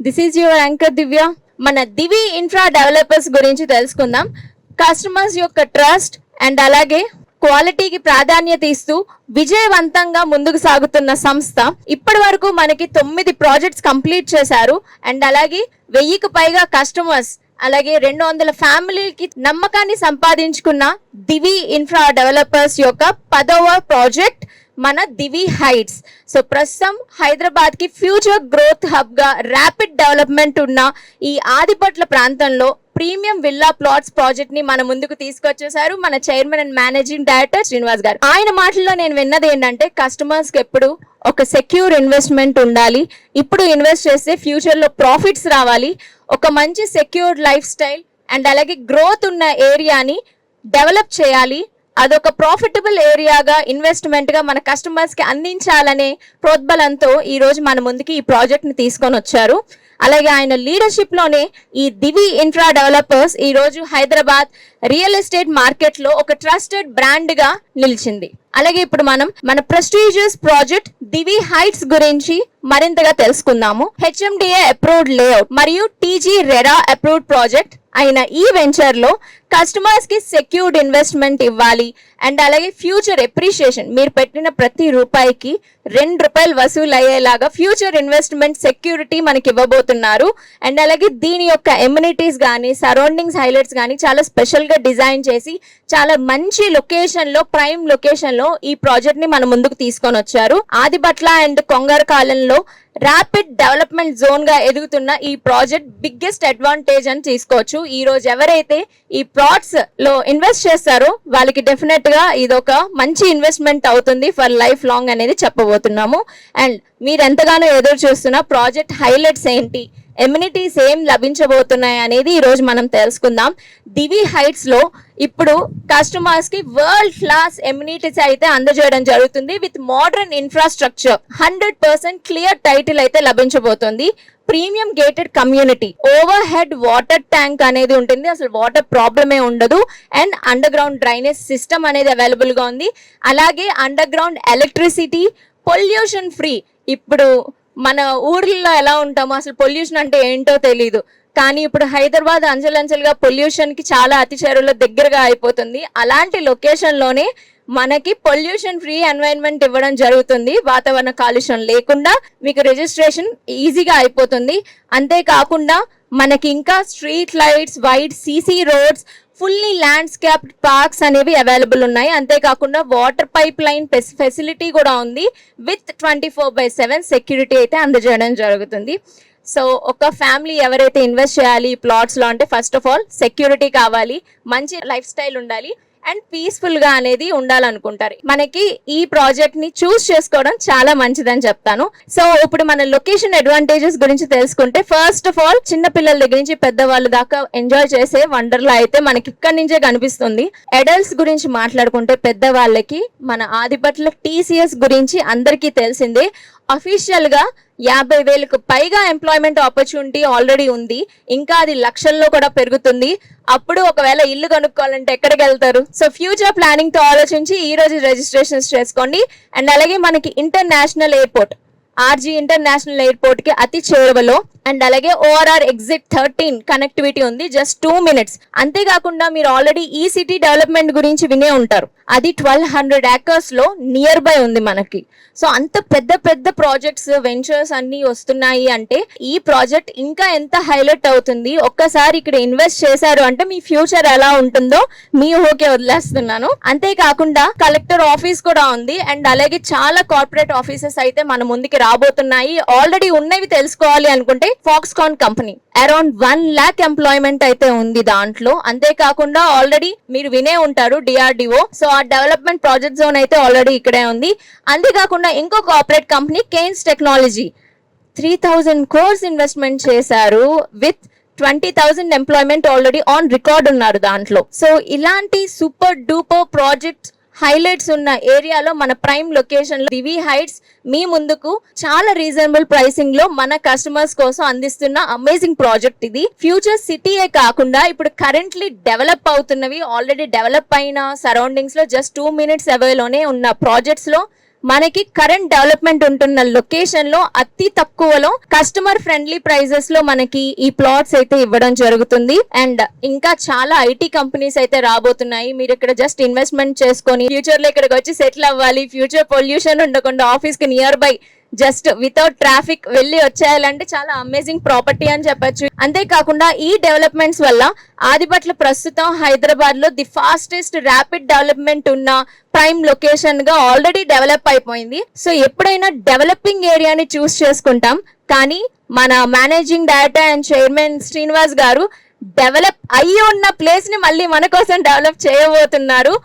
This is your anchor దివ్య. మన దివి infra developers గురించి తెలుసుకుందాం. కస్టమర్స్ యొక్క ట్రస్ట్ అండ్ అలాగే క్వాలిటీకి ప్రాధాన్యత ఇస్తూ విజయవంతంగా ముందుకు సాగుతున్న సంస్థ. ఇప్పటి వరకు మనకి 9 ప్రాజెక్ట్స్ కంప్లీట్ చేశారు. అండ్ అలాగే 1000కి పైగా కస్టమర్స్, అలాగే 200 ఫ్యామిలీకి నమ్మకాన్ని సంపాదించుకున్న దివి ఇన్ఫ్రా డెవలపర్స్ యొక్క 10వ ప్రాజెక్ట్ మన దివి హైట్స్. సో ప్రస్తుతం హైదరాబాద్ కి ఫ్యూచర్ గ్రోత్ హబ్ గా ర్యాపిడ్ డెవలప్మెంట్ ఉన్న ఈ ఆదిపట్ల ప్రాంతంలో ప్రీమియం విల్లా ప్లాట్స్ ప్రాజెక్ట్ ని మన ముందుకు తీసుకొచ్చేసారు మన chairman and managing director Srinivas గారు. ఆయన మాటల్లో నేను విన్నది ఏంటంటే, కస్టమర్స్ కి ఎప్పుడు ఒక సెక్యూర్ ఇన్వెస్ట్మెంట్ ఉండాలి, ఇప్పుడు ఇన్వెస్ట్ చేస్తే ఫ్యూచర్ లో ప్రాఫిట్స్ రావాలి, ఒక మంచి సెక్యూర్ లైఫ్ స్టైల్ అండ్ అలాగే గ్రోత్ ఉన్న ఏరియాని డెవలప్ చేయాలి, అదొక ప్రాఫిటబుల్ ఏరియాగా ఇన్వెస్ట్మెంట్ గా మన కస్టమర్స్ కి అందించాలనే ప్రోద్బలంతో ఈ రోజు మన ముందుకి ఈ ప్రాజెక్ట్ ని తీసుకొని వచ్చారు. అలాగే ఆయన లీడర్షిప్ లోనే ఈ దివి ఇన్ఫ్రా డెవలపర్స్ ఈ రోజు హైదరాబాద్ రియల్ ఎస్టేట్ మార్కెట్ లో ఒక ట్రస్టెడ్ బ్రాండ్ గా నిలిచింది. అలాగే ఇప్పుడు మనం మన ప్రెస్టీజియస్ ప్రాజెక్ట్ దివి హైట్స్ గురించి మరింతగా తెలుసుకుందాము. హెచ్ఎండిఏ అప్రూవ్డ్ లేఅవుట్ మరియు టీజీ రెరా అప్రూవ్డ్ ప్రాజెక్ట్ అయిన ఈ వెంచర్ లో కస్టమర్స్ కి సెక్యూర్డ్ ఇన్వెస్ట్మెంట్ ఇవ్వాలి అండ్ అలాగే ఫ్యూచర్ ఎప్రిషియేషన్, మీరు పెట్టిన ప్రతి రూపాయికి ₹2 వసూలు అయ్యేలాగా ఫ్యూచర్ ఇన్వెస్ట్మెంట్ సెక్యూరిటీ మనకి ఇవ్వబోతున్నారు. అండ్ అలాగే దీని యొక్క ఎమ్యూనిటీస్ కానీ సరౌండింగ్స్ హైలైట్స్ కానీ చాలా స్పెషల్ గా డిజైన్ చేసి చాలా మంచి లొకేషన్ లో, ప్రైమ్ లొకేషన్ లో ఈ ప్రాజెక్ట్ ని మన ముందుకు తీసుకొని వచ్చారు. ఆదిపట్ల అండ్ కొంగరకాలంలో ర్యాపిడ్ డెవలప్మెంట్ జోన్ గా ఎదుగుతున్న ఈ ప్రాజెక్ట్ బిగ్గెస్ట్ అడ్వాంటేజ్ అని తీసుకోవచ్చు. ఈ రోజు ఎవరైతే ఈ ప్లాట్స్ లో ఇన్వెస్ట్ చేస్తారో వాళ్ళకి డెఫినెట్ గా ఇదొక మంచి ఇన్వెస్ట్మెంట్ అవుతుంది ఫర్ లైఫ్ లాంగ్ అనేది చెప్పబోతున్నాము. అండ్ మీరు ఎంతగానో ఎదురు చూస్తున్న ప్రాజెక్ట్ హైలైట్స్ ఏంటి, ఎమ్యూనిటీస్ ఏం లభించబోతున్నాయి అనేది ఈ రోజు మనం తెలుసుకుందాం. దివి హైట్స్ లో ఇప్పుడు కస్టమర్స్ కి వరల్డ్ క్లాస్ ఎమ్యూనిటీస్ అయితే అందజేయడం జరుగుతుంది with modern infrastructure. 100% clear title అయితే లభించబోతుంది. Premium gated community, overhead water tank అనేది ఉంటుంది, అసలు వాటర్ ప్రాబ్లమే ఉండదు. And underground drainage system అనేది అవైలబుల్ గా ఉంది. అలాగే underground electricity, pollution free. ఇప్పుడు మన ఊర్లలో ఎలా ఉంటామో అసలు పొల్యూషన్ అంటే ఏంటో తెలీదు, కానీ ఇప్పుడు హైదరాబాద్ అంచెలంచెలుగా పొల్యూషన్ కి చాలా అతి చేరువలో దగ్గరగా అయిపోతుంది. అలాంటి లొకేషన్ లోనే మనకి పొల్యూషన్ ఫ్రీ ఎన్వైరన్మెంట్ ఇవ్వడం జరుగుతుంది. వాతావరణ కాలుష్యం లేకుండా మీకు రిజిస్ట్రేషన్ ఈజీగా అయిపోతుంది. అంతేకాకుండా మనకి ఇంకా street lights, wide CC roads, fully landscape parks అనేవి అవైలబుల్ ఉన్నాయి. అంతేకాకుండా వాటర్ పైప్ లైన్ ఫెసిలిటీ కూడా ఉంది విత్ 24/7 సెక్యూరిటీ అయితే అందజేయడం జరుగుతుంది. సో ఒక ఫ్యామిలీ ఎవరైతే ఇన్వెస్ట్ చేయాలి ఈ ప్లాట్స్ లో అంటే ఫస్ట్ ఆఫ్ ఆల్ సెక్యూరిటీ కావాలి, మంచి లైఫ్ స్టైల్ ఉండాలి అండ్ పీస్ఫుల్ గా అనేది ఉండాలనుకుంటారు. మనకి ఈ ప్రాజెక్ట్ ని చూస్ చేసుకోవడం చాలా మంచిదని చెప్తాను. సో ఇప్పుడు మన లొకేషన్ అడ్వాంటేజెస్ గురించి తెలుసుకుంటే, ఫస్ట్ ఆఫ్ ఆల్ చిన్న పిల్లల దగ్గర నుంచి పెద్దవాళ్ళ దాకా ఎంజాయ్ చేసే వండర్లా అయితే మనకి ఇక్కడి నుంచే కనిపిస్తుంది. అడల్ట్స్ గురించి మాట్లాడుకుంటే పెద్దవాళ్ళకి మన ఆదిపట్ల టీసీఎస్ గురించి అందరికీ తెలిసిందే. అఫీషియల్ గా 50,000కు పైగా ఎంప్లాయ్మెంట్ ఆపర్చునిటీ ఆల్రెడీ ఉంది. ఇంకా అది లక్షల్లో కూడా పెరుగుతుంది. అప్పుడు ఒకవేళ ఇల్లు కొనుక్కోవాలంటే ఎక్కడికి వెళ్తారు? సో ఫ్యూచర్ ప్లానింగ్ తో ఆలోచించి ఈ రోజు రిజిస్ట్రేషన్స్ చేసుకోండి. అండ్ అలాగే మనకి international airport, RG international airport కి అతి చేరువలో, అండ్ అలాగే ఓఆర్ఆర్ ఎగ్జిట్ 13 కనెక్టివిటీ ఉంది, జస్ట్ 2 minutes. అంతేకాకుండా మీరు ఆల్రెడీ ఈ సిటీ డెవలప్మెంట్ గురించి వినే ఉంటారు, అది 1200 acres లో నియర్ బై ఉంది మనకి. సో అంత పెద్ద పెద్ద ప్రాజెక్ట్స్, వెంచర్స్ అన్ని వస్తున్నాయి అంటే ఈ ప్రాజెక్ట్ ఇంకా ఎంత హైలైట్ అవుతుంది. ఒక్కసారి ఇక్కడ ఇన్వెస్ట్ చేశారు అంటే మీ ఫ్యూచర్ ఎలా ఉంటుందో మీ ఊహకే వదిలేస్తున్నాను. అంతేకాకుండా కలెక్టర్ ఆఫీస్ కూడా ఉంది అండ్ అలాగే చాలా కార్పొరేట్ ఆఫీసెస్ అయితే మన ముందుకి రాబోతున్నాయి. ఆల్రెడీ ఉన్నవి తెలుసుకోవాలి అనుకుంటే Foxconn company around 1 lakh employment అయితే ఉంది దాంట్లో. అంతేకాకుండా ఆల్రెడీ మీరు వినే ఉంటారు డిఆర్డిఓ, సో ఆ డెవలప్మెంట్ ప్రాజెక్ట్ జోన్ అయితే ఆల్రెడీ ఇక్కడే ఉంది. అంతేకాకుండా ఇంకో corporate company Kaynes technology 3,000 crores investment చేశారు with 20,000 employment already on record ఉన్నారు దాంట్లో. సో ఇలాంటి సూపర్ డూపర్ ప్రాజెక్ట్ హైలైట్స్ ఉన్న ఏరియాలో మన ప్రైమ్ లొకేషన్ లో దివి హైట్స్ మీ ముందుకు చాలా రీజనబుల్ ప్రైసింగ్ లో మన కస్టమర్స్ కోసం అందిస్తున్న అమేజింగ్ ప్రాజెక్ట్ ఇది. ఫ్యూచర్ సిటీయే కాకుండా ఇప్పుడు కరెంట్లీ డెవలప్ అవుతున్నవి, ఆల్రెడీ డెవలప్ అయిన సరౌండింగ్స్ లో జస్ట్ 2 minutes అవే లోనే ఉన్న ప్రాజెక్ట్స్ లో మనకి కరెంట్ డెవలప్మెంట్ ఉంటున్న లొకేషన్ లో అతి తక్కువలో కస్టమర్ ఫ్రెండ్లీ ప్రైజెస్ లో మనకి ఈ ప్లాట్స్ అయితే ఇవ్వడం జరుగుతుంది. అండ్ ఇంకా చాలా ఐటీ కంపెనీస్ అయితే రాబోతున్నాయి. మీరు ఇక్కడ జస్ట్ ఇన్వెస్ట్మెంట్ చేసుకొని ఫ్యూచర్ లో ఇక్కడికి వచ్చి సెటిల్ అవ్వాలి, ఫ్యూచర్ పొల్యూషన్ ఉండకుండా ఆఫీస్ కి near by just without traffic వెళ్ళి వచ్చేయాలంటే చాలా అమేజింగ్ ప్రాపర్టీ అని చెప్పొచ్చు. అంతేకాకుండా ఈ డెవలప్మెంట్స్ వల్ల ఆదిబట్ల ప్రస్తుతం హైదరాబాద్ లో ది ఫాస్టెస్ట్ ర్యాపిడ్ డెవలప్మెంట్ ఉన్న ప్రైమ్ లొకేషన్ గా ఆల్రెడీ డెవలప్ అయిపోయింది. సో ఎప్పుడైనా డెవలపింగ్ ఏరియాని చూస్ చేసుకుంటాం, కానీ మన managing director and chairman Srinivas గారు డెవలప్ అయ్యి ఉన్న ప్లేస్ ని మళ్ళీ మన కోసం డెవలప్ చేయబోతున్నారు.